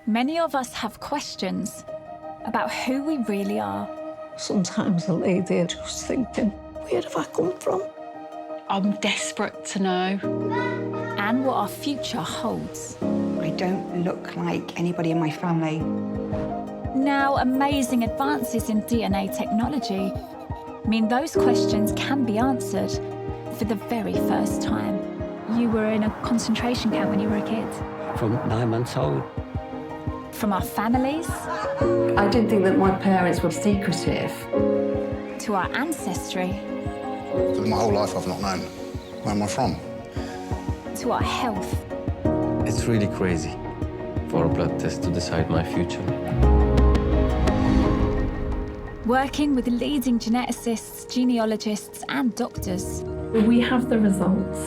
Many of us have questions about who we really are. Sometimes I lay there just thinking, where have I come from? I'm desperate to know. And what our future holds. I don't look like anybody in my family. Now, amazing advances in DNA technology mean those questions can be answered for the very first time. You were in a concentration camp when you were a kid. From 9 months old. From our families I didn't think that my parents were secretive. to our ancestry My whole life I've not known where am I from. to our health. It's really crazy for a blood test to decide my future. Working with leading geneticists, genealogists and doctors, We have the results.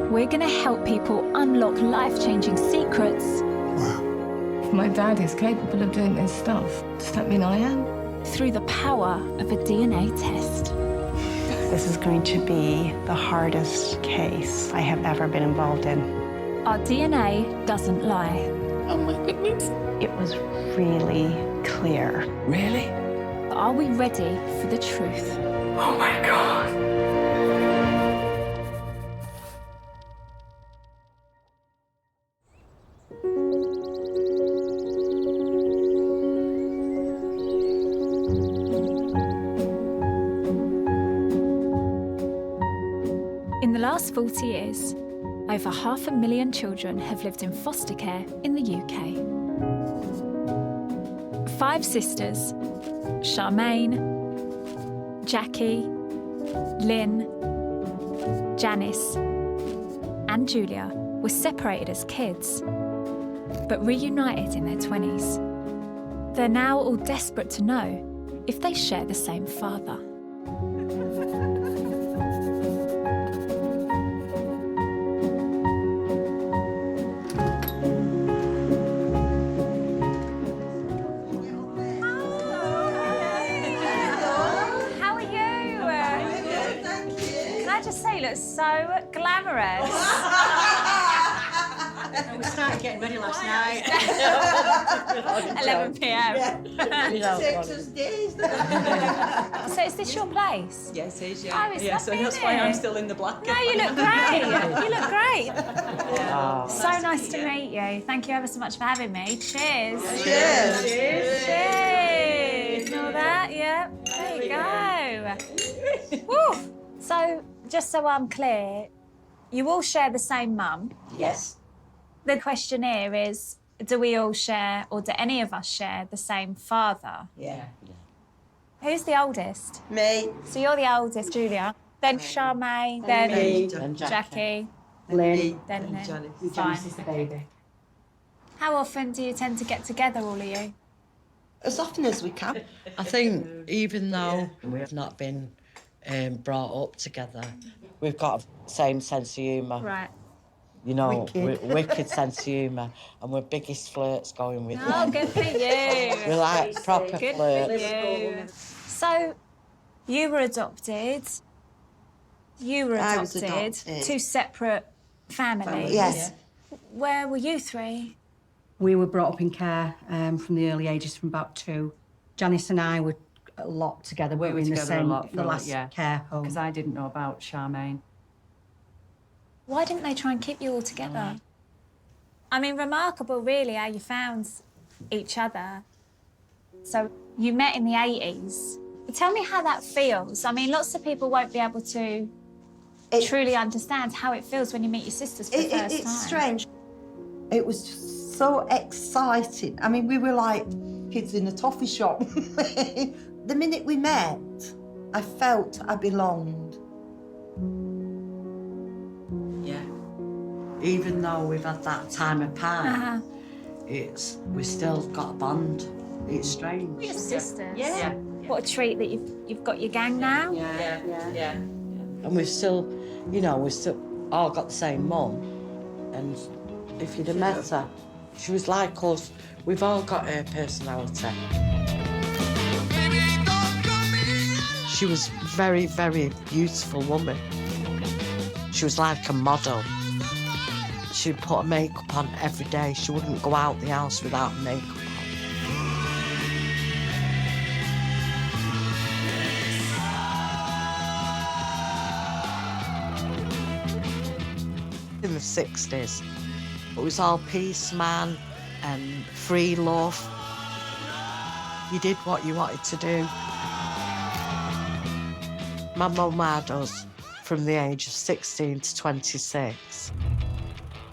we're going to help people unlock life-changing secrets Wow. If my dad is capable of doing this stuff, does that mean I am? through the power of a DNA test. This is going to be the hardest case I have ever been involved in. Our DNA doesn't lie. Oh my goodness. It was really clear. Really? Are we ready for the truth? Oh my God. In the last 40 years, over 500,000 children have lived in foster care in the UK. 5 sisters, Charmaine, Jackie, Lynn, Janice, and Julia were separated as kids, but reunited in their 20s. They're now all desperate to know if they share the same father. How are you? Can I just say, you look so glamorous. We started getting ready last night. 11 p.m. Takes us days. So is this your place? Yes, it is, yeah. Oh, it's yeah, so lovely, that's isn't why I'm it? still in the blanket. No, you look great. You look great. Yeah. So nice to meet you. Thank you ever so much for having me. Cheers. Cheers. Cheers. And all that, yeah. There you go. Woo. So, just so I'm clear, you all share the same mum. Yes. The question here is, do we all share, or do any of us share the same father? Yeah. Who's the oldest? Me. So you're the oldest, Julia. Then Charmaine, then Me. Jackie, Lynn. then Lynn. Johnny. Fine. is the baby. How often do you tend to get together, all of you? As often as we can. I think even though we've not been brought up together, we've got the same sense of humour. Right. You know, Wicked. wicked sense of humour, and we're biggest flirts going with Oh, it. good for you. We're like proper Good flirts. for you. So, you were adopted. You were I was adopted. adopted. 2 separate families. Yes. Where were you 3? We were brought up in care from the early ages, from about 2. Janice and I were a lot together. We were in the same, the last care home. Because I didn't know about Charmaine. Why didn't they try and keep you all together? I mean, remarkable, really, how you found each other. So you met in the 80s. Tell me how that feels. I mean, lots of people won't be able to truly understand how it feels when you meet your sisters for the first time. It's strange. It was just so exciting. I mean, we were like kids in a toffee shop. The minute we met, I felt I belonged. Yeah. Even though we've had that time apart, we still got a bond. It's strange. Your sisters. Yeah. What a treat that you've got your gang now. Yeah. And we've still, you know, we've still all got the same mum. And if you'd have met her, she was like us. We've all got her personality. She was very, very beautiful woman. She was like a model. She'd put her makeup on every day. She wouldn't go out the house without her makeup on. In the 60s, it was all peace, man, and free love. You did what you wanted to do. My mum had us from the age of 16 to 26.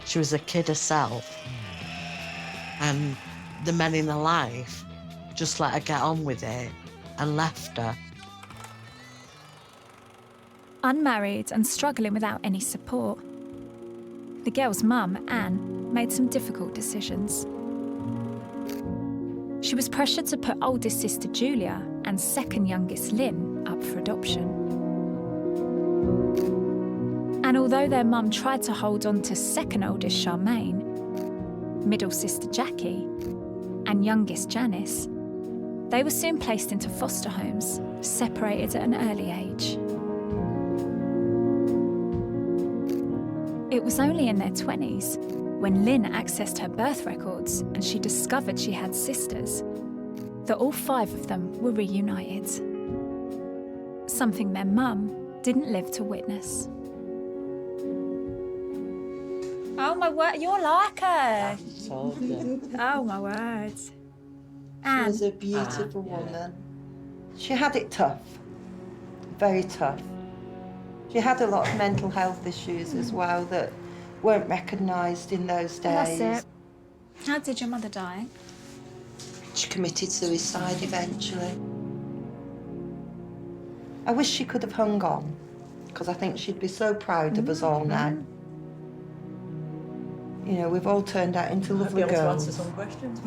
She was a kid herself, and the men in her life just let her get on with it and left her. Unmarried and struggling without any support, the girl's mum, Anne, made some difficult decisions. She was pressured to put oldest sister Julia and second youngest Lynn up for adoption. And although their mum tried to hold on to second oldest Charmaine, middle sister Jackie, and youngest Janice, they were soon placed into foster homes, separated at an early age. It was only in their 20s when Lynn accessed her birth records and she discovered she had sisters that all 5 of them were reunited. Something their mum didn't live to witness. Oh my word, you're like her. Oh my word. She was a beautiful woman. She had it tough, very tough. She had a lot of mental health issues as well that weren't recognised in those days. That's it. How did your mother die? She committed suicide eventually. I wish she could have hung on, because I think she'd be so proud of us all now. You know, we've all turned out into lovely girls. To answer some questions.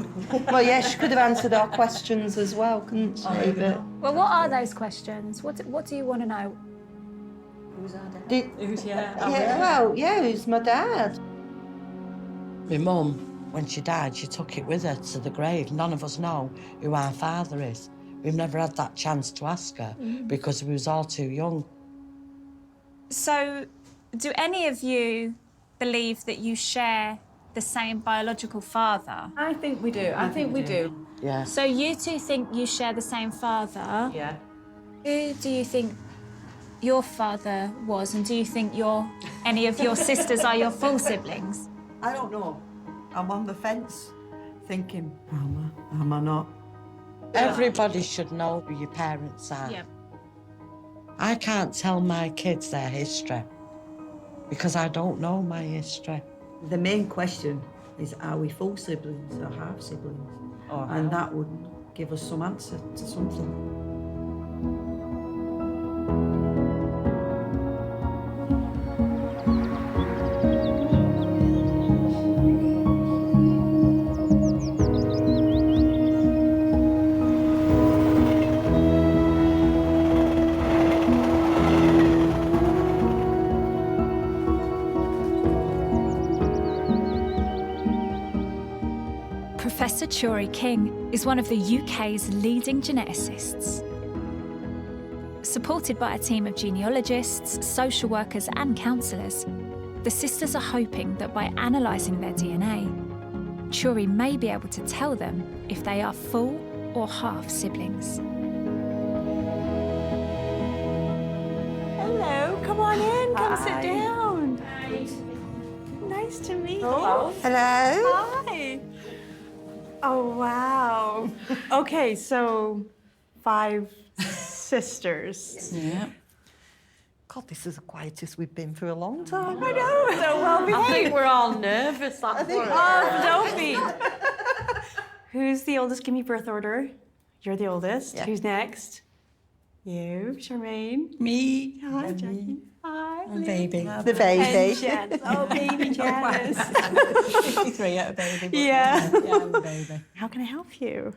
Well, yeah, she could have answered our questions as well, couldn't she? But Well, what are those questions? What do you want to know? Who's our dad? Who's my dad? My mum, when she died, she took it with her to the grave. None of us know who our father is. We've never had that chance to ask her because we was all too young. So, do any of you believe that you share the same biological father? I think we do. I think we do. Yeah. So you two think you share the same father? Yeah. Who do you think your father was, and do you think any of your sisters are your full siblings? I don't know. I'm on the fence thinking, am I not? Everybody should know who your parents are. Yeah. I can't tell my kids their history because I don't know my history. The main question is, are we full siblings or half siblings? And that would give us some answer to something. Professor Turi King is one of the UK's leading geneticists. Supported by a team of genealogists, social workers and counsellors, the sisters are hoping that by analysing their DNA, Turi may be able to tell them if they are full or half siblings. Hello, come on in, come sit down. Hi. Nice to meet you. Hello. Hi. Oh, wow. Okay, so 5 sisters. Yeah. God, this is the quietest we've been for a long time. I know, so well behaved. I think we're all nervous. Oh, don't be. Who's the oldest? Give me birth order. You're the oldest. Yeah. Who's next? You, Charmaine. Me. Hi, Jackie. Hi. Baby. The baby. And Janice. Oh, baby Janice. 53 at a baby. Yeah. Yeah, I'm a baby. How can I help you?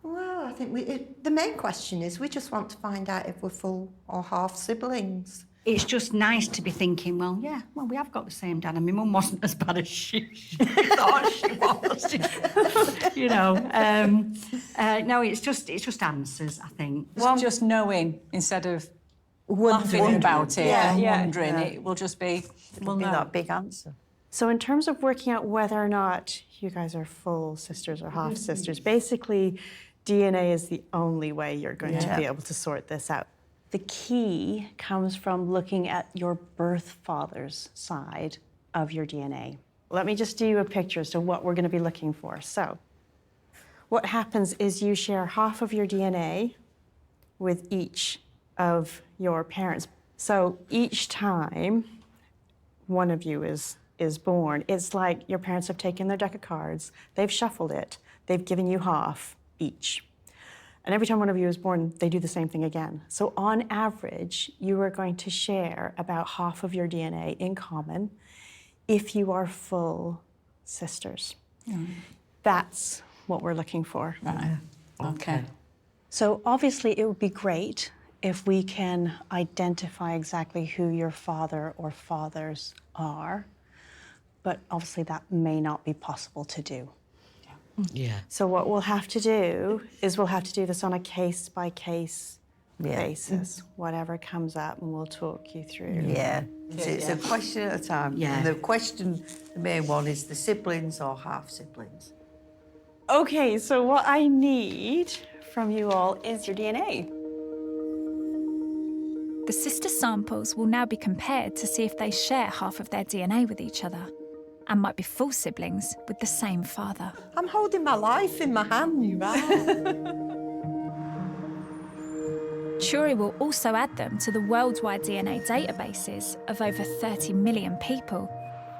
Well, I think the main question is we just want to find out if we're full or half siblings. It's just nice to be thinking, well, we have got the same dad, and my mum wasn't as bad as she thought she was. You know, no, it's just answers, I think. Well, just knowing instead of laughing about it and wondering. It will just be, we'll know. That big answer. So in terms of working out whether or not you guys are full sisters or half sisters, basically DNA is the only way you're going to be able to sort this out. The key comes from looking at your birth father's side of your DNA. Let me just do you a picture as to what we're going to be looking for. So what happens is you share half of your DNA with each of your parents. So each time one of you is born, it's like your parents have taken their deck of cards, they've shuffled it, they've given you half each. And every time one of you is born, they do the same thing again. So on average, you are going to share about half of your DNA in common if you are full sisters. That's what we're looking for. Right. Okay. So obviously it would be great if we can identify exactly who your father or fathers are, but obviously that may not be possible to do. Yeah. So what we'll have to do is we'll have to do this on a case-by-case basis, whatever comes up, and we'll talk you through. Yeah. It's a question at a time. Yeah. And the main one is the siblings or half siblings. Okay, so what I need from you all is your DNA. The sister samples will now be compared to see if they share half of their DNA with each other and might be full siblings with the same father. I'm holding my life in my hand, you are. Turi will also add them to the worldwide DNA databases of over 30 million people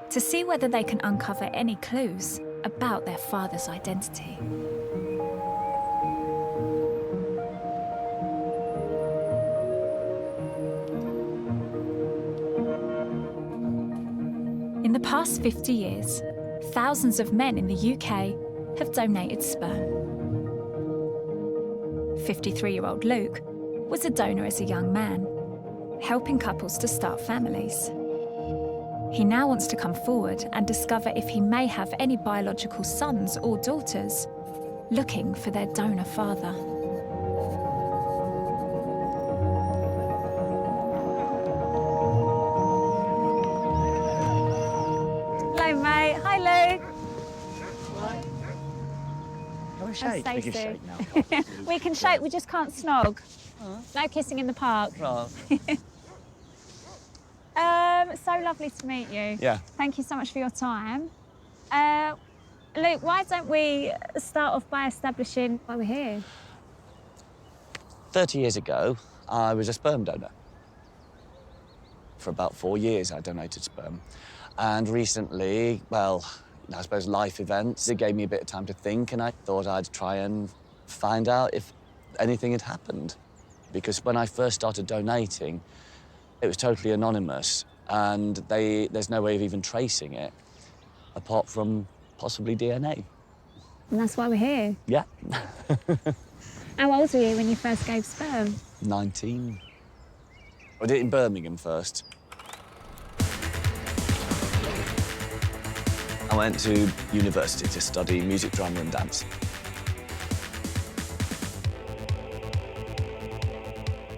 to see whether they can uncover any clues about their father's identity. In the past 50 years, thousands of men in the UK have donated sperm. 53-year-old Luke was a donor as a young man, helping couples to start families. He now wants to come forward and discover if he may have any biological sons or daughters looking for their donor father. Hello, mate. Hi, Luke. Can we shake? We can Stacey. shake now. We can shake, we just can't snog. No kissing in the park. Right. So lovely to meet you. Yeah. Thank you so much for your time. Luke, why don't we start off by establishing why we're here? 30 years ago, I was a sperm donor. For about 4 years, I donated sperm. And recently, well, I suppose life events, it gave me a bit of time to think, and I thought I'd try and find out if anything had happened. Because when I first started donating, it was totally anonymous, and there's no way of even tracing it, apart from possibly DNA. And that's why we're here. Yeah. How old were you when you first gave sperm? 19. I did it in Birmingham first. I went to university to study music, drama and dance.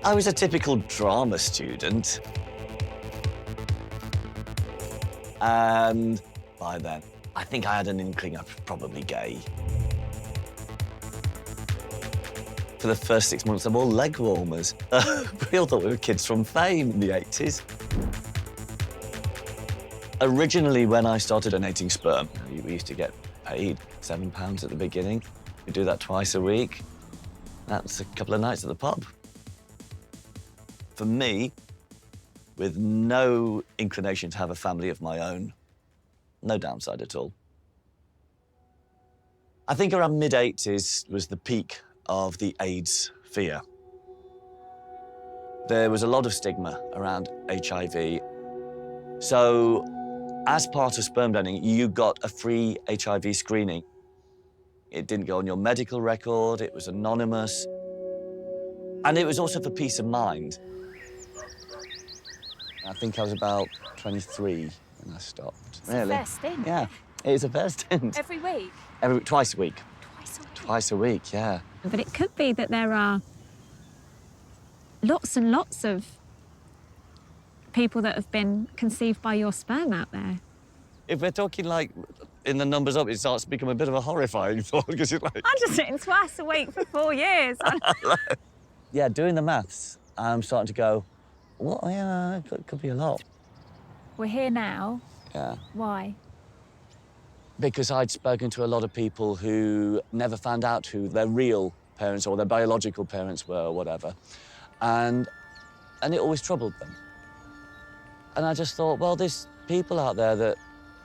I was a typical drama student. And by then, I think I had an inkling I was probably gay. For the first 6 months, I wore leg warmers. We all thought we were kids from Fame in the 80s. Originally, when I started donating sperm, we used to get paid £7 at the beginning. We do that twice a week. That's a couple of nights at the pub. For me, with no inclination to have a family of my own, no downside at all. I think around mid-80s was the peak of the AIDS fear. There was a lot of stigma around HIV. So, as part of sperm donating, you got a free HIV screening. It didn't go on your medical record, it was anonymous. And it was also for peace of mind. I think I was about 23 when I stopped. It's a fair stint. Yeah, it is a fair stint. Every week? Twice a week. Twice a week? Twice a week, yeah. But it could be that there are lots and lots of people that have been conceived by your sperm out there. if we're talking like in the numbers up, it starts to become a bit of a horrifying thought because it's like. I'm just eating twice a week for 4 years. Yeah, doing the maths, I'm starting to go, well, yeah, it could be a lot. We're here now. Yeah. Why? Because I'd spoken to a lot of people who never found out who their real parents or their biological parents were or whatever. And it always troubled them. And I just thought, well, there's people out there that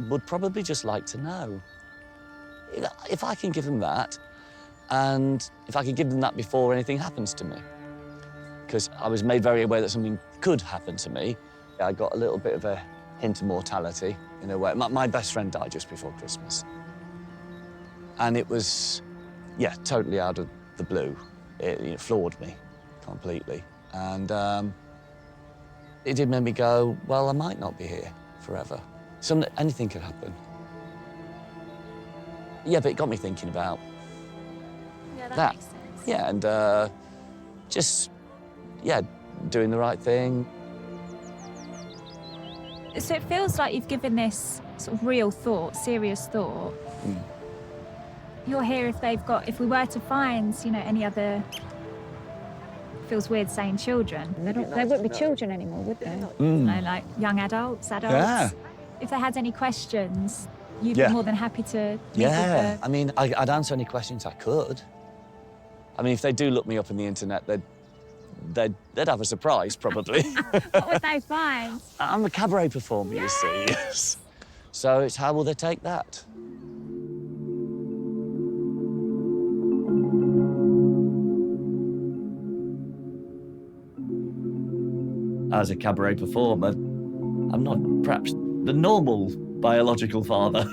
would probably just like to know. You know, if I can give them that, and if I can give them that before anything happens to me. Because I was made very aware that something could happen to me. I got a little bit of a hint of mortality, in a way. My best friend died just before Christmas. And it was, yeah, totally out of the blue. It floored me completely. And it did make me go, well, I might not be here forever. Anything could happen. Yeah, but it got me thinking about that. Makes sense. Yeah, and just, yeah, doing the right thing. So it feels like you've given this sort of real thought, serious thought. Mm. You're here if we were to find, you know, any other, feels weird saying children. They wouldn't be children anymore, would they? Mm. You know, like young adults. Yeah. If they had any questions, you'd Yeah. be more than happy to meet Yeah, with the... I mean, I'd answer any questions I could. I mean, if they do look me up on the internet, they'd have a surprise, probably. What would they find? I'm a cabaret performer, you see. Yes. So it's how will they take that? As a cabaret performer, I'm not perhaps the normal biological father.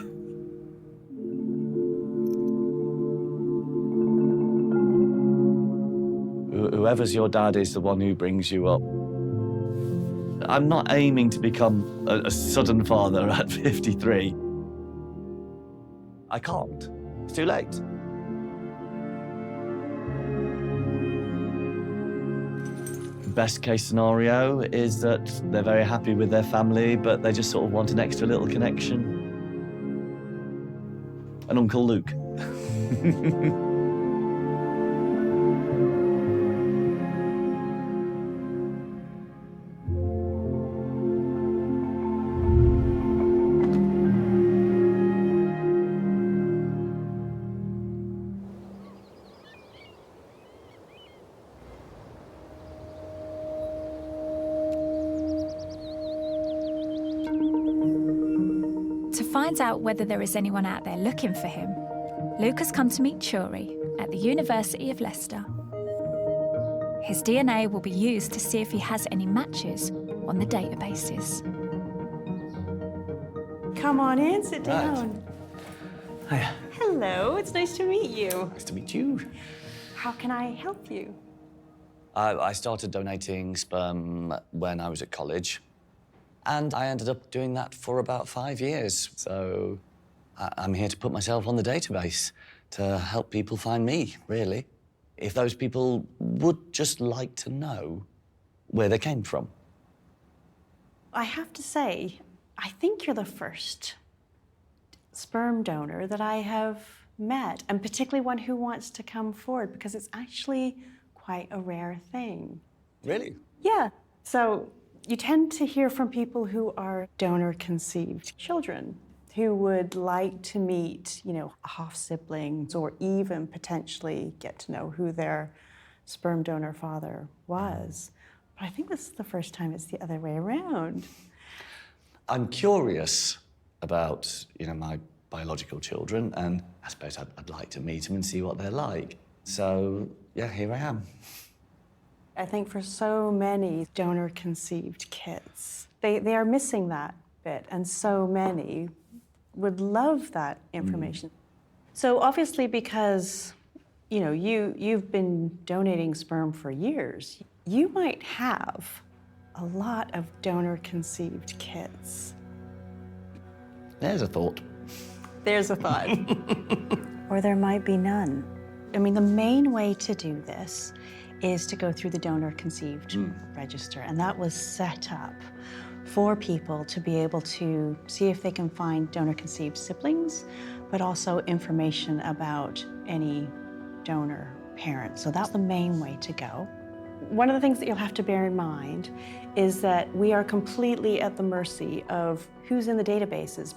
Whoever's your dad is the one who brings you up. I'm not aiming to become a sudden father at 53. I can't. It's too late. Best case scenario is that they're very happy with their family, but they just sort of want an extra little connection. An Uncle Luke. To find out whether there is anyone out there looking for him, Luke has come to meet Turi at the University of Leicester. His DNA will be used to see if he has any matches on the databases. Come on in, sit down. Hiya. Hello, it's nice to meet you. Nice to meet you. How can I help you? I started donating sperm when I was at college, and I ended up doing that for about 5 years. So I'm here to put myself on the database to help people find me, really. If those people would just like to know where they came from. I have to say, I think you're the first sperm donor that I have met, and particularly one who wants to come forward, because it's actually quite a rare thing. Really? Yeah. So you tend to hear from people who are donor-conceived children who would like to meet, you know, half-siblings or even potentially get to know who their sperm donor father was. But I think this is the first time it's the other way around. I'm curious about, you know, my biological children, and I suppose I'd like to meet them and see what they're like. So, yeah, here I am. I think for so many donor-conceived kids, they are missing that bit, and so many would love that information. So obviously, because you know you've been donating sperm for years, you might have a lot of donor-conceived kids. There's a thought. There's a thought. Or there might be none. I mean, the main way to do this is to go through the donor-conceived register, and that was set up for people to be able to see if they can find donor-conceived siblings, but also information about any donor parent. So that's the main way to go. One of the things that you'll have to bear in mind is that we are completely at the mercy of who's in the databases.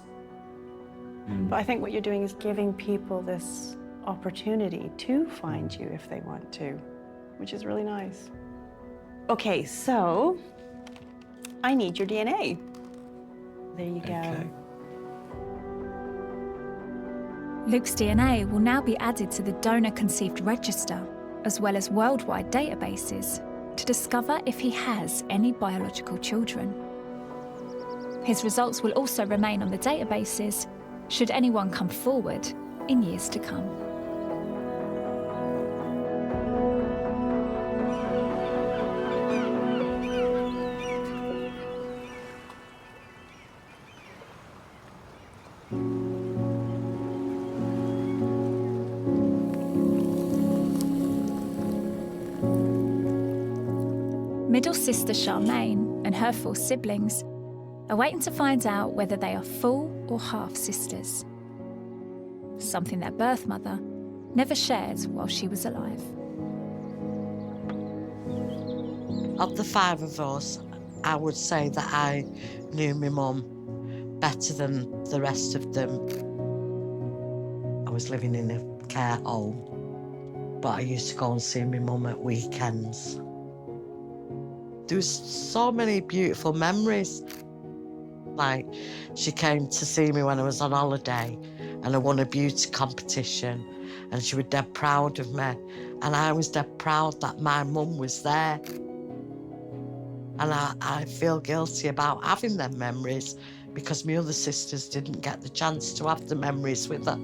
But I think what you're doing is giving people this opportunity to find you if they want to, which is really nice. Okay, so I need your DNA. There you go. Okay. Luke's DNA will now be added to the donor-conceived register, as well as worldwide databases, to discover if he has any biological children. His results will also remain on the databases should anyone come forward in years to come. Middle sister Charmaine and her 4 siblings are waiting to find out whether they are full or half sisters, something their birth mother never shared while she was alive. Of the 5 of us, I would say that I knew my mum better than the rest of them. I was living in a care home, but I used to go and see my mum at weekends. There was so many beautiful memories. Like, she came to see me when I was on holiday and I won a beauty competition and she was dead proud of me. And I was dead proud that my mum was there. And I feel guilty about having them memories because my other sisters didn't get the chance to have the memories with her.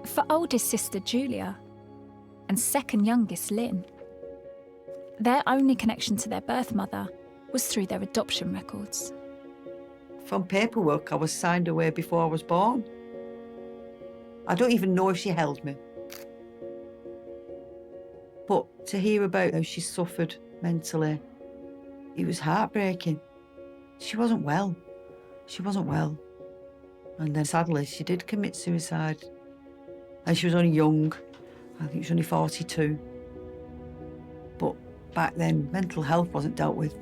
For oldest sister Julia and second youngest Lynn, their only connection to their birth mother was through their adoption records. From paperwork, I was signed away before I was born. I don't even know if she held me. But to hear about how she suffered mentally, it was heartbreaking. She wasn't well. She wasn't well. And then sadly, she did commit suicide. And she was only young. I think she was only 42. But back then, mental health wasn't dealt with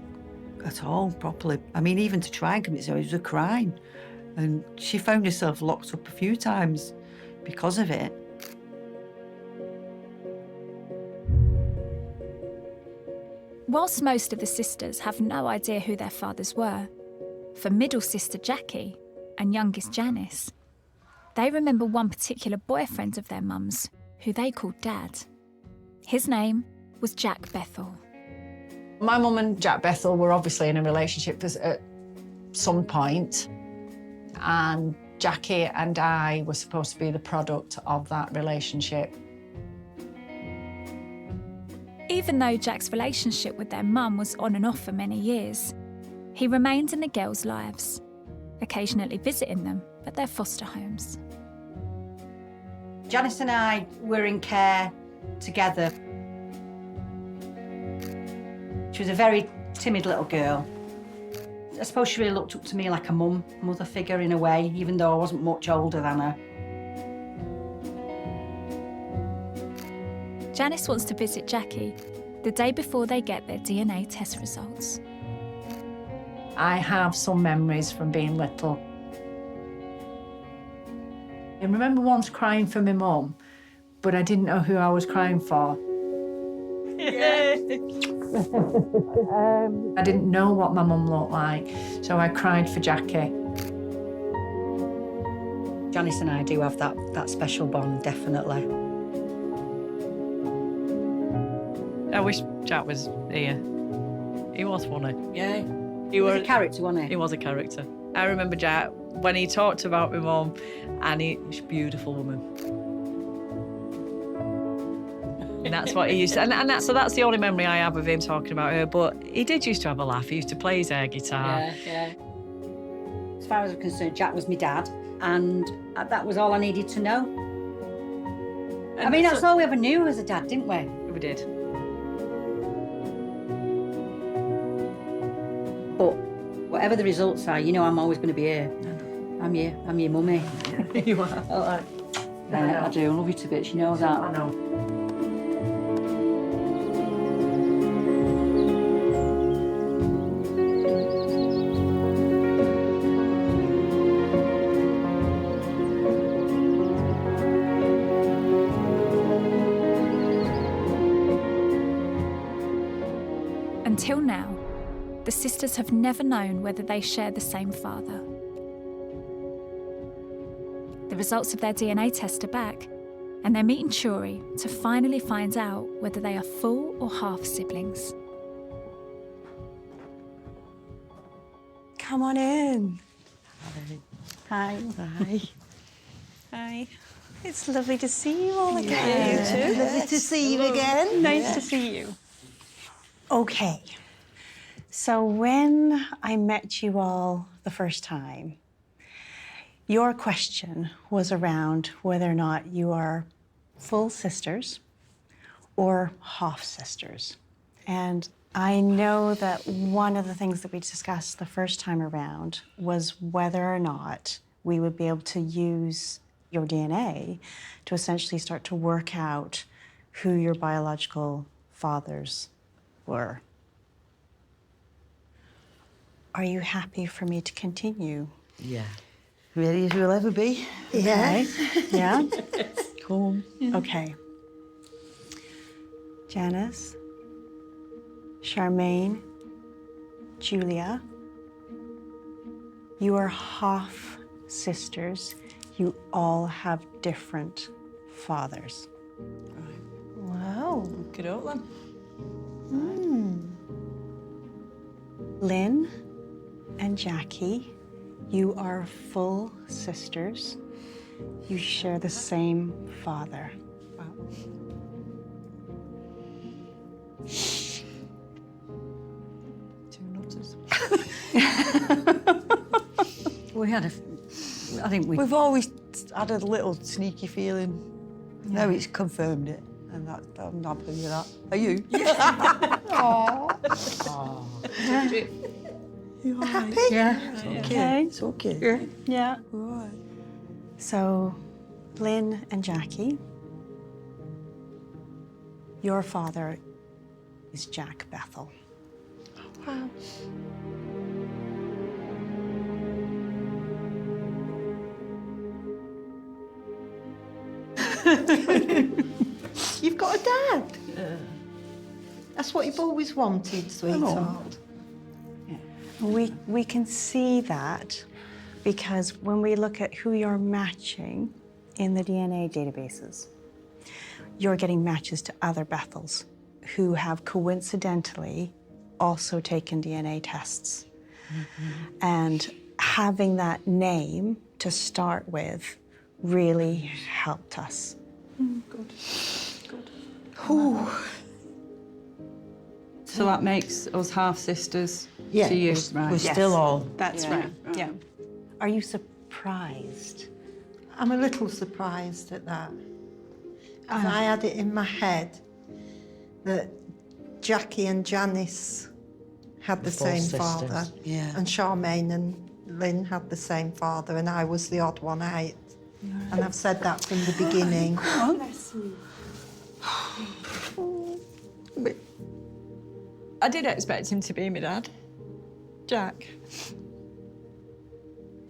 at all properly. I mean, even to try and commit suicide was a crime. And she found herself locked up a few times because of it. Whilst most of the sisters have no idea who their fathers were, for middle sister Jackie and youngest Janice, they remember one particular boyfriend of their mum's who they called Dad. His name was Jack Bethel. My mum and Jack Bethel were obviously in a relationship at some point, and Jackie and I were supposed to be the product of that relationship. Even though Jack's relationship with their mum was on and off for many years, he remained in the girls' lives, occasionally visiting them at their foster homes. Janice and I were in care together. She was a very timid little girl. I suppose she really looked up to me like a mother figure in a way, even though I wasn't much older than her. Janice wants to visit Jackie the day before they get their DNA test results. I have some memories from being little. I remember once crying for my mum, but I didn't know who I was crying for. I didn't know what my mum looked like, so I cried for Jackie. Janice and I do have that special bond, definitely. I wish Jack was here. He was funny. Yeah. He was a character, wasn't he? He was a character. I remember Jack when he talked about my mum, and she's a beautiful woman. And that's what he used to, so that's the only memory I have of him talking about her. But he did used to have a laugh. He used to play his air guitar. Yeah. As far as I'm concerned, Jack was my dad, and that was all I needed to know. I mean, that's all we ever knew as a dad, didn't we? We did. Whatever the results are, you know I'm always going to be here. I'm your mummy. You are. I do. I love you to bits. You know that. I know. Until now, the sisters have never known whether they share the same father. The results of their DNA test are back, and they're meeting Turi to finally find out whether they are full or half siblings. Come on in. Hi. Hi. Hi. It's lovely to see you all again. You too. Lovely to see you again. Nice to see you. Okay. So when I met you all the first time, your question was around whether or not you are full sisters or half sisters. And I know that one of the things that we discussed the first time around was whether or not we would be able to use your DNA to essentially start to work out who your biological fathers were. Are you happy for me to continue? Yeah. Ready as we'll ever be. Yeah. Yeah? Cool. Okay. Janice, Charmaine, Julia, you are half sisters. You all have different fathers. Wow. Good old then. Lynn and Jackie, you are full sisters. You share the same father. Wow. Two nutters. We had I think We've always had a little sneaky feeling. Now it's confirmed it, and I'm happy with that. Are you? You happy? Yeah. It's okay. Okay. It's okay. Yeah. Right. So, Lynn and Jackie, your father is Jack Bethel. Wow. You've got a dad. That's what you've always wanted, sweetheart. We can see that because when we look at who you're matching in the DNA databases, you're getting matches to other Bethels who have coincidentally also taken DNA tests. And having that name to start with really helped us. Good. Good. Ooh. So that makes us half sisters Yeah, to you, we're right? still all. That's Yeah. right. Yeah. Are you surprised? I'm a little surprised at that. 'Cause I had it in my head that Jackie and Janice had the full same sisters, father, yeah. and Charmaine and Lynn had the same father, and I was the odd one out. And I've said that from the beginning. But I did expect him to be my dad, Jack.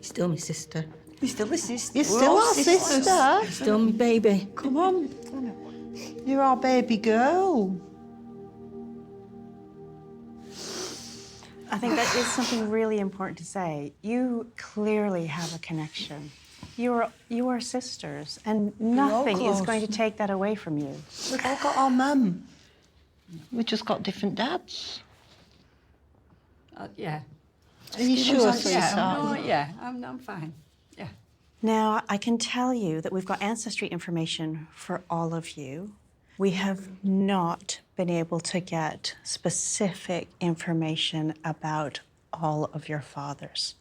Still my sister. You're still a sister. You're still our sister. Still my baby. Come on. You're our baby girl. I think that is something really important to say. You clearly have a connection. You are sisters, and nothing is going to take that away from you. We've all got our mum. We've just got different dads. Yeah. Are you sure, Yeah, sweetheart? no, yeah, I'm fine. Yeah. Now, I can tell you that we've got ancestry information for all of you. We have not been able to get specific information about all of your fathers.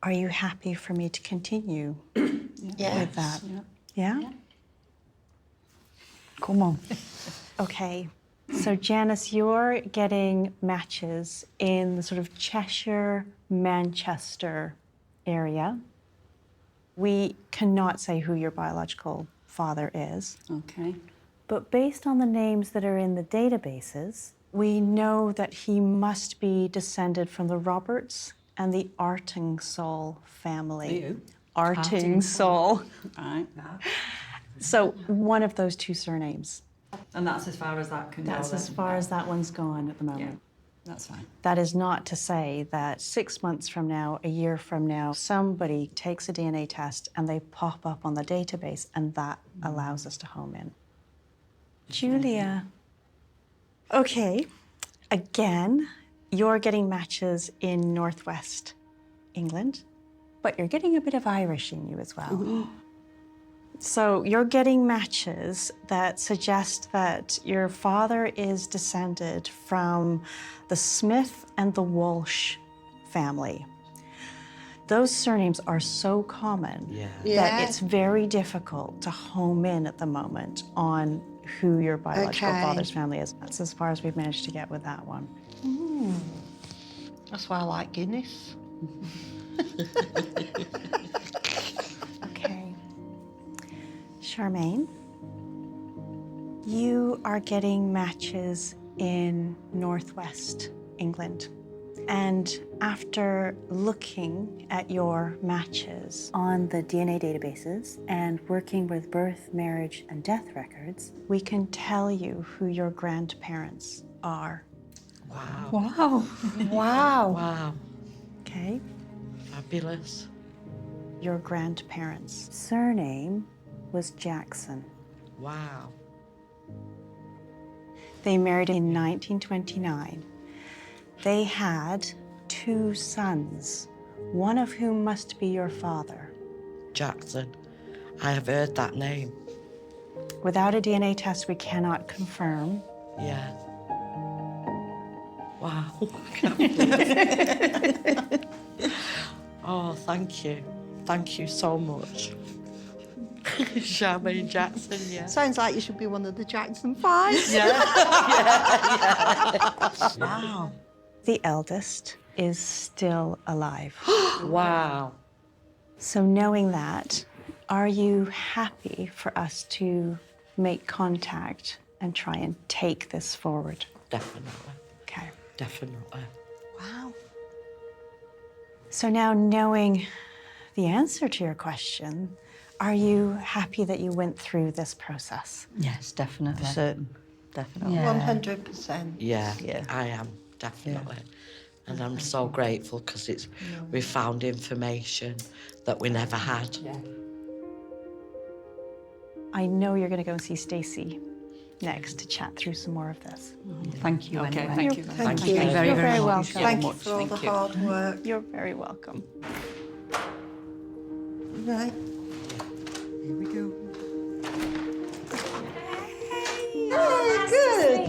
Are you happy for me to continue with that? Yeah. Yeah? Come on. Okay. So Janice, you're getting matches in the sort of Cheshire, Manchester area. We cannot say who your biological father is. Okay. But based on the names that are in the databases, we know that he must be descended from the Roberts and the Artingsall family. Who? Artingsall. Right. So one of those two surnames. And that's as far as that can go. That's as then? far as that one's gone at the moment. Yeah, that's fine. That is not to say that 6 months from now, a year from now, somebody takes a DNA test and they pop up on the database and that allows us to home in. Julia. Okay, again, you're getting matches in Northwest England, but you're getting a bit of Irish in you as well. So you're getting matches that suggest that your father is descended from the Smith and the Walsh family. Those surnames are so common that it's very difficult to home in at the moment on who your biological father's family is. That's as far as we've managed to get with that one. That's why I like Guinness. Okay. Charmaine, you are getting matches in Northwest England. And after looking at your matches on the DNA databases and working with birth, marriage, and death records, we can tell you who your grandparents are. Wow. Wow. Wow. Wow. Okay? Fabulous. Your grandparents' surname was Jackson. Wow. They married in 1929. They had 2 sons, one of whom must be your father. Jackson. I have heard that name. Without a DNA test, we cannot confirm. Yeah. Wow. Oh, thank you. Thank you so much. Charmaine Jackson, yeah. Sounds like you should be one of the Jackson 5. Yeah. Wow. The eldest is still alive. Wow. So knowing that, are you happy for us to make contact and try and take this forward? Definitely. Okay. Definitely. Wow. So now knowing the answer to your question, are you happy that you went through this process? Yes, definitely. For certain. Definitely. 100%. Yeah, I am, definitely. And I'm so grateful because we found information that we never had. I know you're going to go and see Stacey next to chat through some more of this. Thank you Okay, anyway. thank you. Thank you. you. Very, You're very much. welcome. Thank you for all the hard work. You're very welcome. Right. Here we go. Oh, good.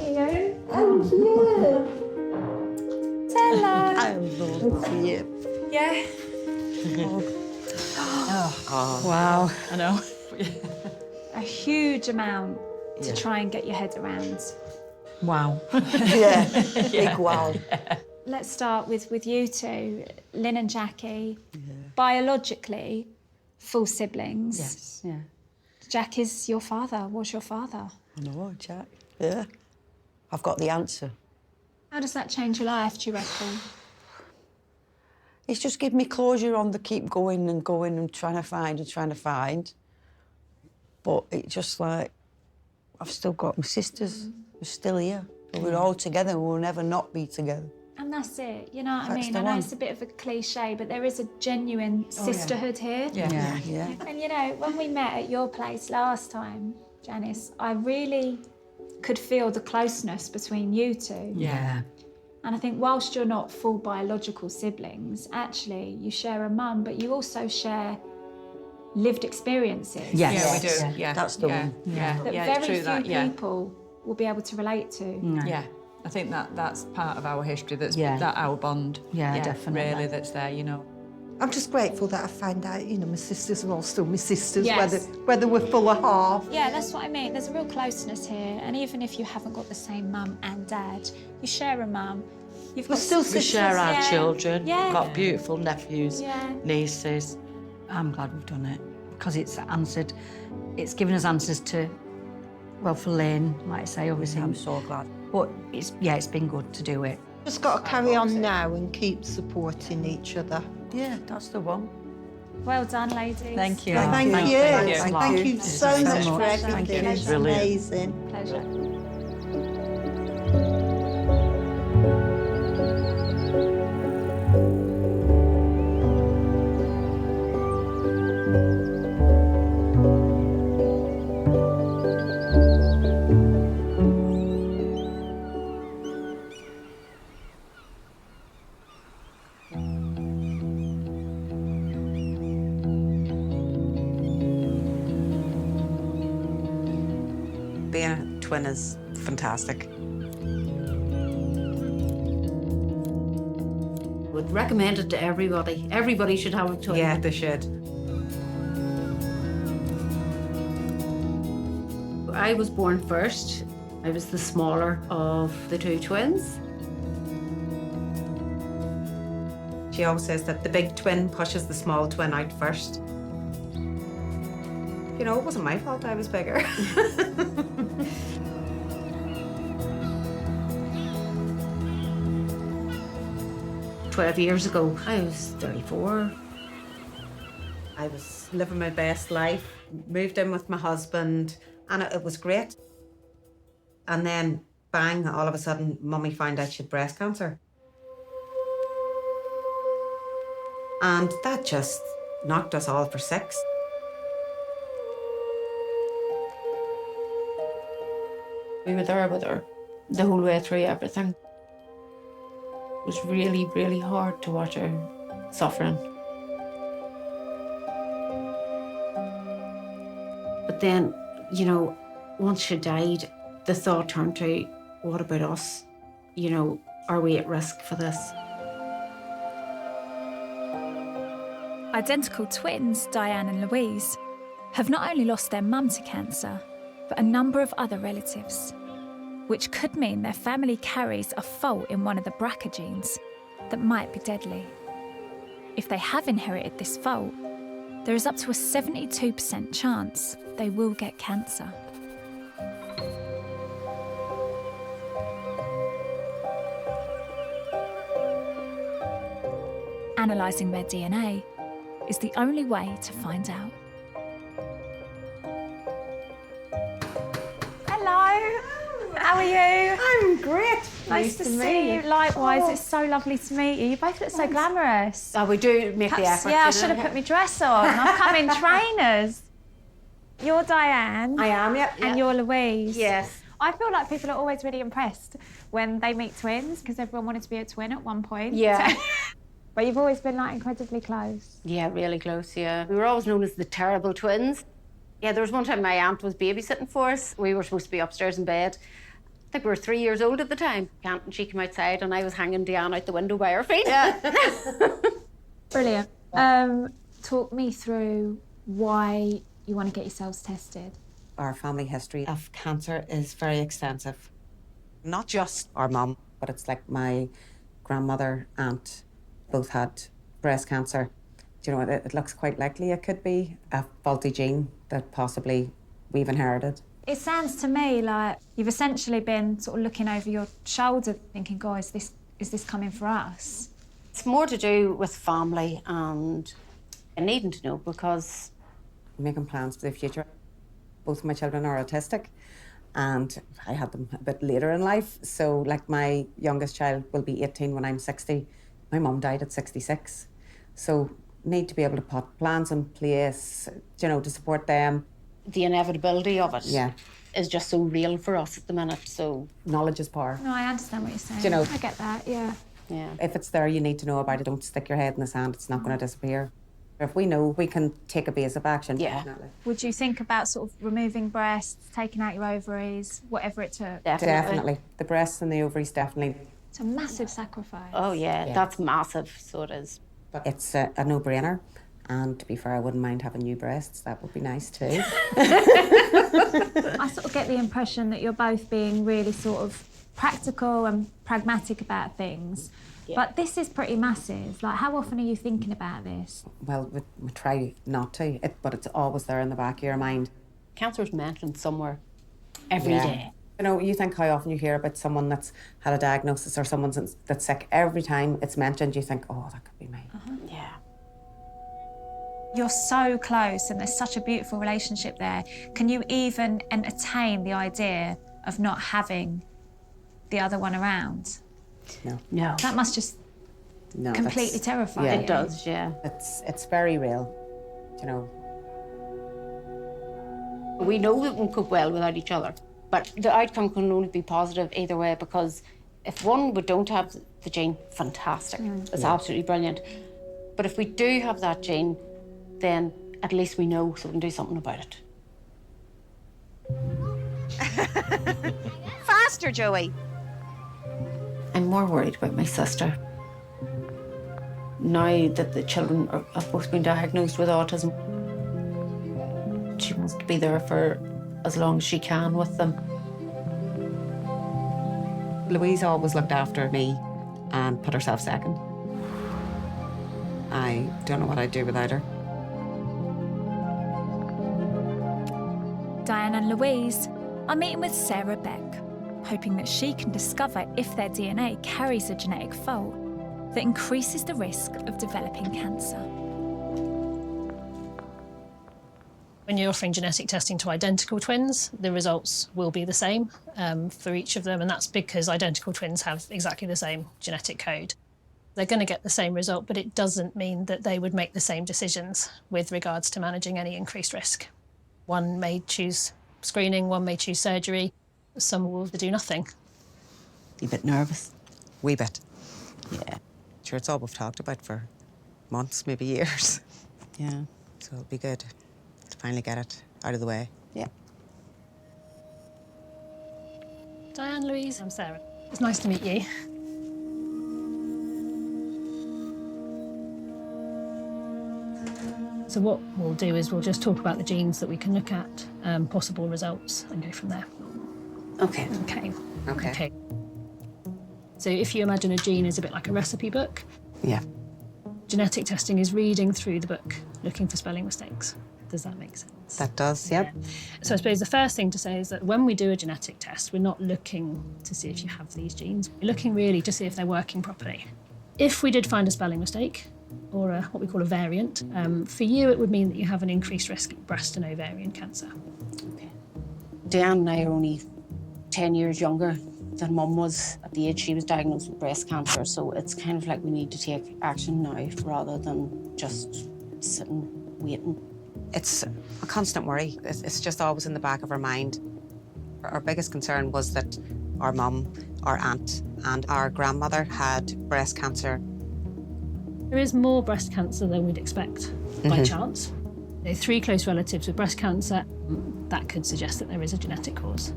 And you. Hello. I love you. Yeah. Oh, Wow. I know. A huge amount to try and get your head around. Wow. Yeah. Big wow. Let's start with you two, Lynn and Jackie. Biologically, full siblings. Yes, yeah. Jack is your father. What's your father? I know, Jack. Yeah. I've got the answer. How does that change your life, do you reckon? It's just give me closure on the keep going and trying to find. But it's just like, I've still got my sisters. We're still here. We're all together and we'll never not be together. And that's it, you know what I That's mean? the I know one. it's a bit of a cliche, but there is a genuine sisterhood here. Yeah. And you know, when we met at your place last time, Janice, I really could feel the closeness between you two. Yeah. And I think whilst you're not full biological siblings, actually you share a mum, but you also share lived experiences. Yes. Yeah, we do. Yeah. That's the one. Yeah. That Yeah, very it's true few that, yeah. people will be able to relate to. Yeah. I think that's part of our history, that's Yeah. that our bond. Yeah, definitely. Really, that's there, you know. I'm just grateful that I found out, you know, my sisters are all still my sisters, Yes. whether we're full or half. Yeah, that's what I mean. There's a real closeness here, and even if you haven't got the same mum and dad, you share a mum. We share our children. Yeah. Got beautiful nephews, Yeah. nieces. I'm glad we've done it because it's answered, it's given us answers to, well, for Lynn, like I say, obviously. I'm so glad. But it's been good to do it. Just got to carry on now and keep supporting each other. Yeah, that's the one. Well done, ladies. Thank you. Thank you. Thank you so so much for much. everything. Thank It's you. amazing. Pleasure. Being a twin is fantastic. Would recommend it to everybody. Everybody should have a twin. Yeah, they should. I was born first. I was the smaller of the two twins. She always says that the big twin pushes the small twin out first. You know, it wasn't my fault I was bigger. 12 years ago, I was 34. I was living my best life, moved in with my husband, and it was great. And then, bang, all of a sudden, Mummy found out she had breast cancer. And that just knocked us all for six. We were there with her the whole way through everything. It was really, really hard to watch her suffering. But then, you know, once she died, the thought turned to, what about us? You know, are we at risk for this? Identical twins, Diane and Louise, have not only lost their mum to cancer, but a number of other relatives, which could mean their family carries a fault in one of the BRCA genes that might be deadly. If they have inherited this fault, there is up to a 72% chance they will get cancer. Analysing their DNA is the only way to find out. Hello, how are you? I'm great. Nice to see you. Likewise, it's so lovely to meet you. You both look so glamorous. Oh, we do make the Perhaps- effort. Yeah, I you should know? have put my dress on. I've come in trainers. You're Diane. I am, yep. And you're Louise. Yes. I feel like people are always really impressed when they meet twins because everyone wanted to be a twin at one point. Yeah. But you've always been like incredibly close. Yeah, really close, yeah. We were always known as the terrible twins. Yeah, there was one time my aunt was babysitting for us. We were supposed to be upstairs in bed. I think we were 3 years old at the time. Aunt and she came outside and I was hanging Diane out the window by her feet. Yeah. Brilliant. Talk me through why you want to get yourselves tested. Our family history of cancer is very extensive. Not just our mum, but it's like my grandmother, aunt, both had breast cancer. Do you know, it looks quite likely it could be a faulty gene that possibly we've inherited. It sounds to me like you've essentially been sort of looking over your shoulder thinking, God, is this coming for us? It's more to do with family and needing to know because... Making plans for the future. Both of my children are autistic and I had them a bit later in life. So like my youngest child will be 18 when I'm 60. My mum died at 66. So need to be able to put plans in place, you know, to support them. The inevitability of it Yeah. is just so real for us at the minute, so... Knowledge is power. No, I understand what you're saying. You know- I get that, yeah. Yeah. If it's there, you need to know about it. Don't stick your head in the sand. It's not going to disappear. If we know, we can take a base of action. Yeah. Definitely. Would you think about sort of removing breasts, taking out your ovaries, whatever it took? Definitely. The breasts and the ovaries, definitely. It's a massive sacrifice. Oh, yeah, that's massive, so it is. But it's a no-brainer. And to be fair, I wouldn't mind having new breasts. That would be nice too. I sort of get the impression that you're both being really sort of practical and pragmatic about things. Yeah. But this is pretty massive. Like, how often are you thinking about this? Well, we try not to, but it's always there in the back of your mind. Cancer's mentioned somewhere every day. You know, you think how often you hear about someone that's had a diagnosis or someone that's sick. Every time it's mentioned, you think, oh, that could be me. Yeah. You're so close and there's such a beautiful relationship there. Can you even entertain the idea of not having the other one around? No. No. That must just completely terrify you. It does, yeah. It's very real, you know. We know that we can cope well without each other, but the outcome can only be positive either way, because if one we don't have the gene, fantastic. It's absolutely brilliant. But if we do have that gene, then at least we know, so we can do something about it. Faster, Joey. I'm more worried about my sister. Now that the children have both been diagnosed with autism, she wants to be there for as long as she can with them. Louise always looked after me and put herself second. I don't know what I'd do without her. Diane and Louise are meeting with Sarah Beck, hoping that she can discover if their DNA carries a genetic fault that increases the risk of developing cancer. When you're offering genetic testing to identical twins, the results will be the same for each of them, and that's because identical twins have exactly the same genetic code. They're going to get the same result, but it doesn't mean that they would make the same decisions with regards to managing any increased risk. One may choose screening, one may choose surgery, some will do nothing. You a bit nervous? Wee bit. Yeah. Sure, it's all we've talked about for months, maybe years. Yeah. So it'll be good to finally get it out of the way. Yeah. Diane, Louise, I'm Sarah. It's nice to meet you. So what we'll do is we'll just talk about the genes that we can look at, possible results, and go from there. Okay. Okay. So if you imagine a gene is a bit like a recipe book. Yeah. Genetic testing is reading through the book, looking for spelling mistakes. Does that make sense? That does, yep. Yeah. So I suppose the first thing to say is that when we do a genetic test, we're not looking to see if you have these genes. We're looking really to see if they're working properly. If we did find a spelling mistake, or what we call a variant, for you it would mean that you have an increased risk of breast and ovarian cancer. Okay. Diane and I are only 10 years younger than Mum was at the age she was diagnosed with breast cancer, so it's kind of like we need to take action now rather than just sitting waiting. It's a constant worry. It's just always in the back of our mind. Our biggest concern was that our mum, our aunt, and our grandmother had breast cancer. There is more breast cancer than we'd expect by chance. There are 3 close relatives with breast cancer. That could suggest that there is a genetic cause.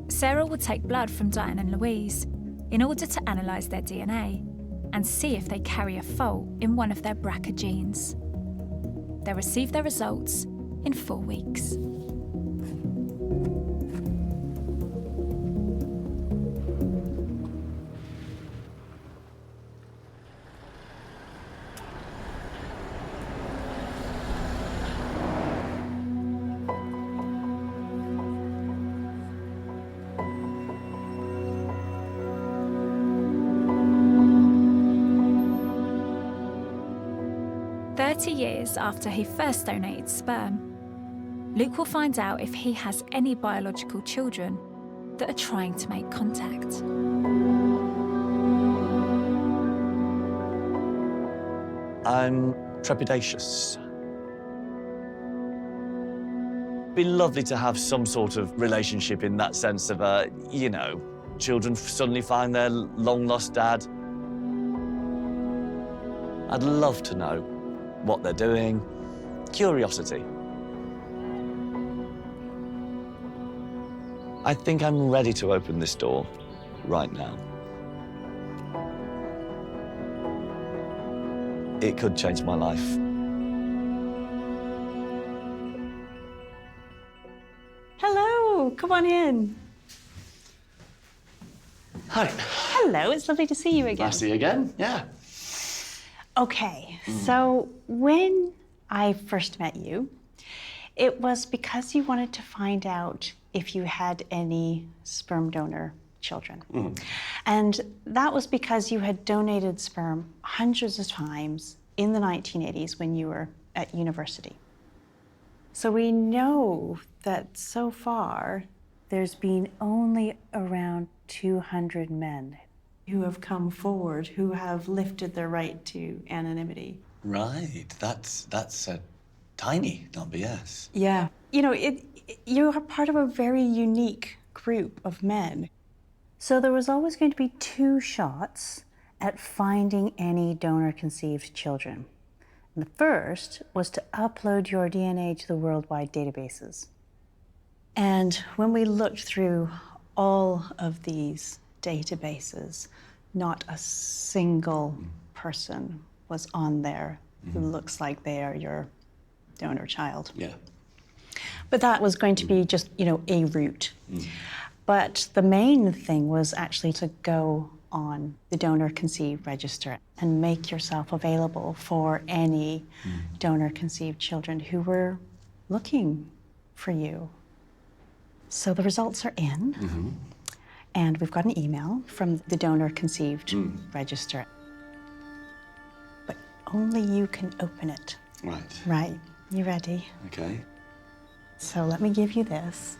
Sarah will take blood from Diane and Louise in order to analyse their DNA and see if they carry a fault in one of their BRCA genes. They'll receive their results in 4 weeks. Years after he first donated sperm, Luke will find out if he has any biological children that are trying to make contact. I'm trepidatious. It'd be lovely to have some sort of relationship in that sense of, you know, children suddenly find their long-lost dad. I'd love to know what they're doing. Curiosity. I think I'm ready to open this door right now. it could change my life. Hello, come on in. Hi. Hello, it's lovely to see you again. Nice to see you again, yeah. Okay, so when I first met you, it was because you wanted to find out if you had any sperm donor children. And that was because you had donated sperm hundreds of times in the 1980s when you were at university. So we know that so far there's been only around 200 men who have come forward who have lifted their right to anonymity. Right, that's a tiny number, yes. Yeah. You know, you're part of a very unique group of men. So there was always going to be 2 shots at finding any donor-conceived children. And the first was to upload your DNA to the worldwide databases. And when we looked through all of these databases, not a single person was on there who looks like they are your donor child. Yeah. But that was going to be just, you know, a route. But the main thing was actually to go on the donor-conceived register and make yourself available for any donor-conceived children who were looking for you. So the results are in, and we've got an email from the donor-conceived register. But only you can open it. Right. Right. You ready? Okay. So let me give you this.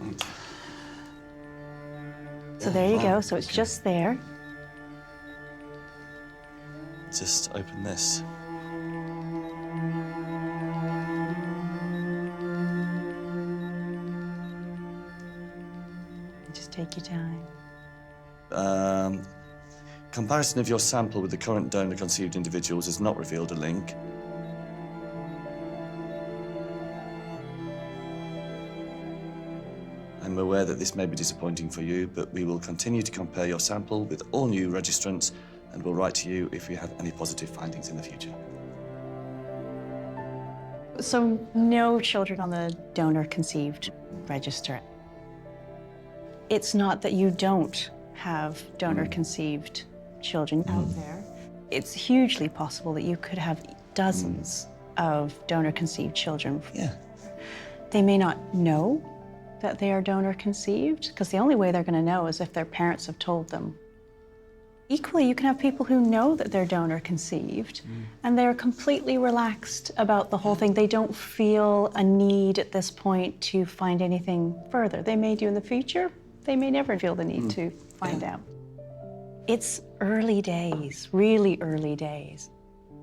Right. So there you go. So it's just there. Just open this. Just take your time. Comparison of your sample with the current donor-conceived individuals has not revealed a link. I'm aware that this may be disappointing for you, but we will continue to compare your sample with all new registrants and will write to you if we have any positive findings in the future. So no children on the donor-conceived register. It's not that you don't have donor-conceived children out there. It's hugely possible that you could have dozens of donor-conceived children. Yeah. They may not know that they are donor-conceived, because the only way they're going to know is if their parents have told them. Equally, you can have people who know that they're donor-conceived, and they're completely relaxed about the whole thing. They don't feel a need at this point to find anything further. They may do in the future. They may never feel the need to find out. It's early days, really early days.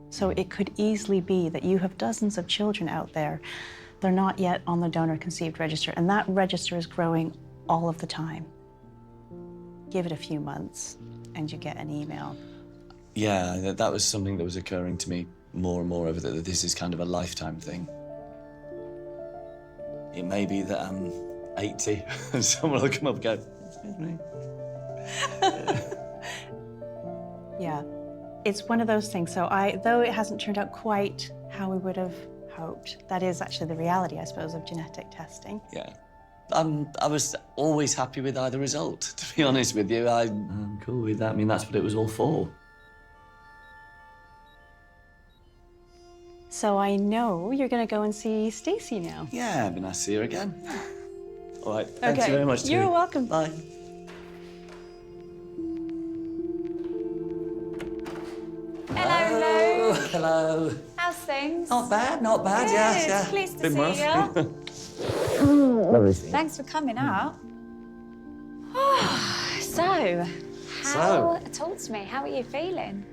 So it could easily be that you have dozens of children out there. They're not yet on the donor-conceived register, and that register is growing all of the time. Give it a few months, and you get an email. Yeah, that was something that was occurring to me more and more over that this is kind of a lifetime thing. It may be that I'm 80 and someone will come up and go, excuse me. Yeah, it's one of those things. So though it hasn't turned out quite how we would have hoped, that is actually the reality, I suppose, of genetic testing. Yeah. I was always happy with either result, to be honest with you. I'm cool with that. I mean, that's what it was all for. So I know you're going to go and see Stacey now. Yeah, it'd be nice to see her again. All right, thanks very much, You're Turi. welcome. Bye. Hello. Hello. How's things? Not bad, not bad. Good. Yeah, yeah. Pleased to Been see rough. you. Lovely. Thanks for coming out. So, talk to me. How are you feeling?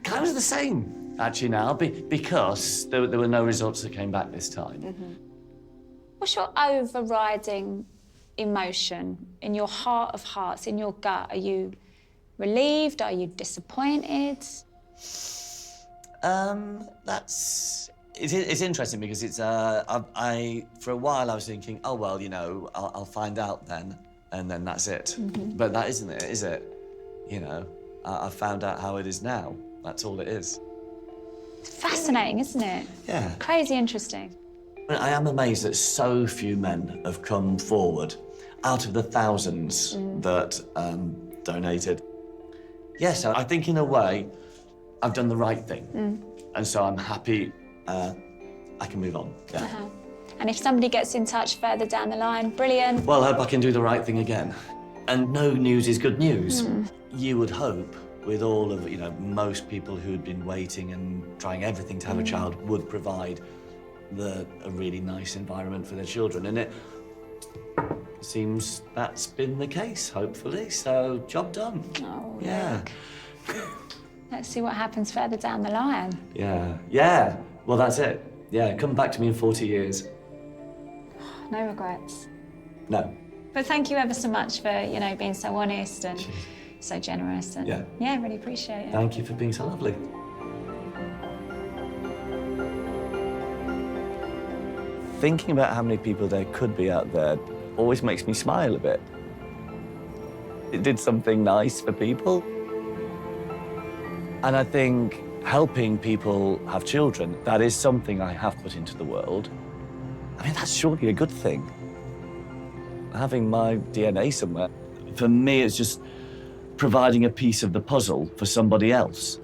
Kind of the same, actually, now, because there were no results that came back this time. What's your overriding emotion in your heart of hearts, in your gut? Are you relieved? Are you disappointed? It's interesting because it's I for a while I was thinking, oh well, you know, I'll find out then, and then that's it. But that isn't it, is it? You know, I've found out how it is now. That's all it is. Fascinating, isn't it? Yeah. Crazy interesting. I am amazed that so few men have come forward out of the thousands that donated. Yes, I think in a way, I've done the right thing. And so I'm happy I can move on. Yeah. And if somebody gets in touch further down the line, brilliant. Well, I hope I can do the right thing again. And no news is good news. You would hope, with all of, most people who'd been waiting and trying everything to have a child would provide a really nice environment for their children. And it seems that's been the case, hopefully. So, job done. Oh, yeah. Let's see what happens further down the line. Yeah. Yeah. Well, that's it. Yeah, come back to me in 40 years. No regrets. No. But thank you ever so much for, being so honest and so generous. And yeah, really appreciate it. Thank you for being so lovely. Thinking about how many people there could be out there always makes me smile a bit. It did something nice for people. And I think helping people have children, that is something I have put into the world. I mean, that's surely a good thing. Having my DNA somewhere, for me, it's just providing a piece of the puzzle for somebody else.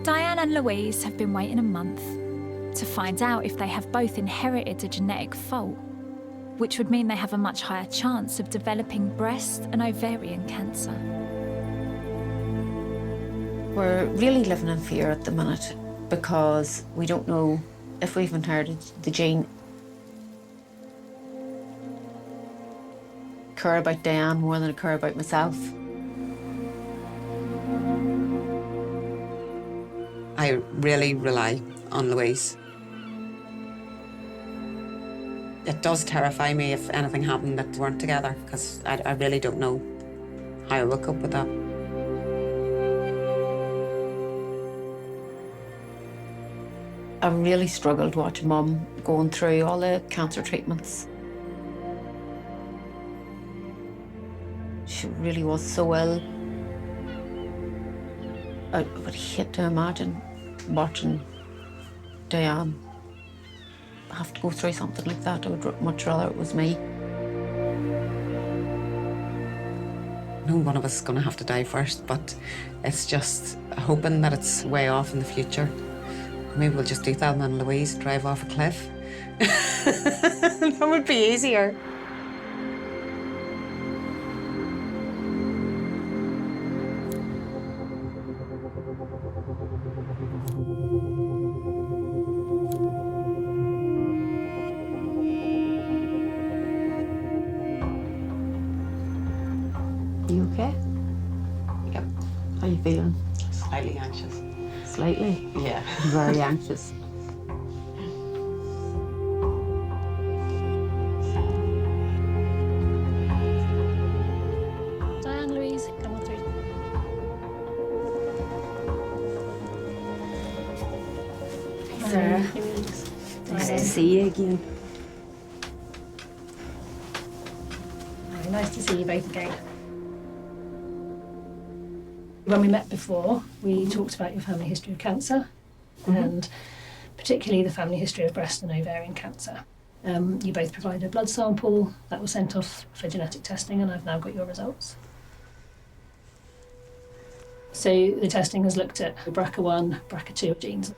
Diane and Louise have been waiting a month to find out if they have both inherited a genetic fault, which would mean they have a much higher chance of developing breast and ovarian cancer. We're really living in fear at the minute because we don't know if we've inherited the gene. I care about Diane more than I care about myself. I really rely on Louise. It does terrify me if anything happened that we weren't together, because I really don't know how I will cope with that. I really struggled watching Mum going through all the cancer treatments. She really was so ill. I would hate to imagine watching Diane have to go through something like that. I would much rather it was me. No one of us is going to have to die first, but it's just hoping that it's way off in the future. Maybe we'll just do Thelma and Louise, drive off a cliff. That would be easier. You okay? Yep. How you feeling? Slightly anxious. Slightly? Yeah. Very anxious. Diane, Louise, come on through. Sarah. Louise. Nice to see you again. Very nice to see you both again. When we met before, we talked about your family history of cancer, and particularly the family history of breast and ovarian cancer. You both provided a blood sample that was sent off for genetic testing, and I've now got your results. So the testing has looked at BRCA1, BRCA2 genes.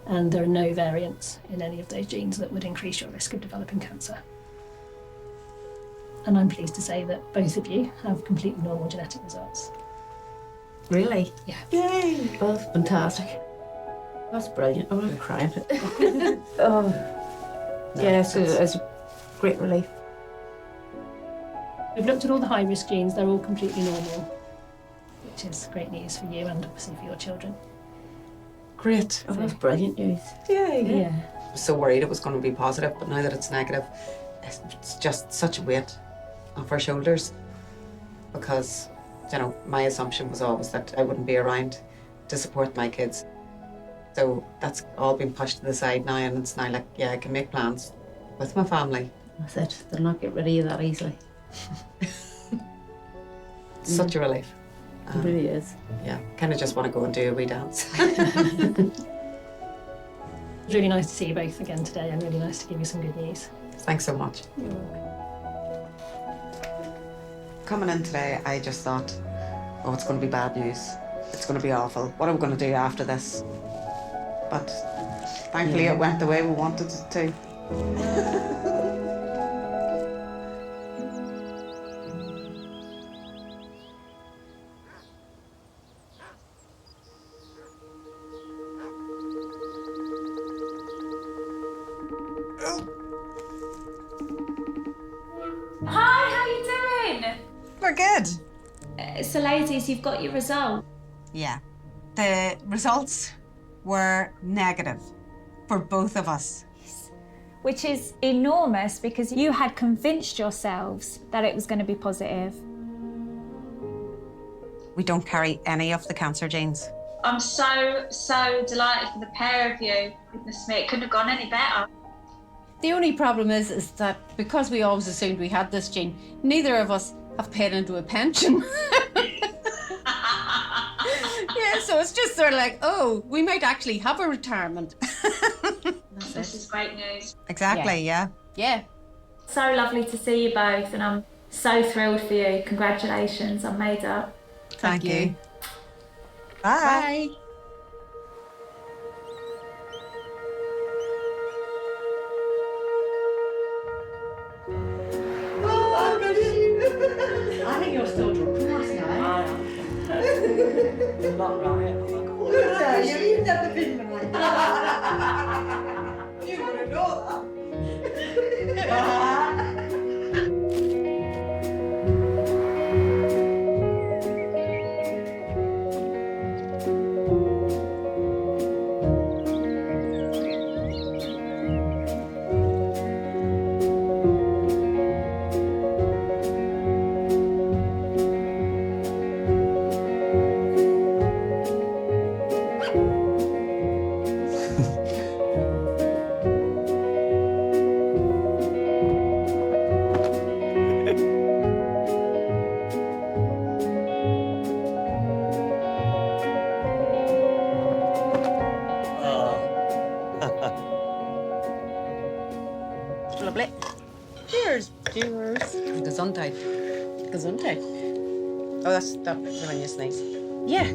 And there are no variants in any of those genes that would increase your risk of developing cancer. And I'm pleased to say that both of you have completely normal genetic results. Really? Yeah. Yay! Oh, fantastic. That's brilliant. I'm going to cry. Oh. Yes, it's a great relief. We've looked at all the high-risk genes. They're all completely normal, which is great news for you and obviously for your children. Great. Oh, that's brilliant news. Yay. I was so worried it was going to be positive, but now that it's negative, it's just such a weight off our shoulders because, you know, my assumption was always that I wouldn't be around to support my kids. So that's all been pushed to the side now, and it's now like, yeah, I can make plans with my family. That's it. They'll not get rid of you that easily. It's such a relief. It really is. Yeah, kind of just want to go and do a wee dance. It's really nice to see you both again today and really nice to give you some good news. Thanks so much. You're welcome. Coming in today, I just thought, oh, it's going to be bad news. It's going to be awful. What are we going to do after this? But thankfully it went the way we wanted it to. Hi, how you doing? We're good. So ladies, you've got your result. Yeah. The results were negative for both of us. Which is enormous because you had convinced yourselves that it was going to be positive. We don't carry any of the cancer genes. I'm so delighted for the pair of you. Goodness me, it couldn't have gone any better. The only problem is that because we always assumed we had this gene, neither of us have paid into a pension. Yeah, so it's just sort of like, oh, we might actually have a retirement. This is great news. Exactly, yeah. Yeah. So lovely to see you both, and I'm so thrilled for you. Congratulations, I'm made up. Thank you. Bye. I think you're still drunk from last night. You're not right. You've never been like You wouldn't know that. Lovely. Cheers. Cheers. Gesundheit. Gesundheit. Oh, that's when you sneeze. Yeah.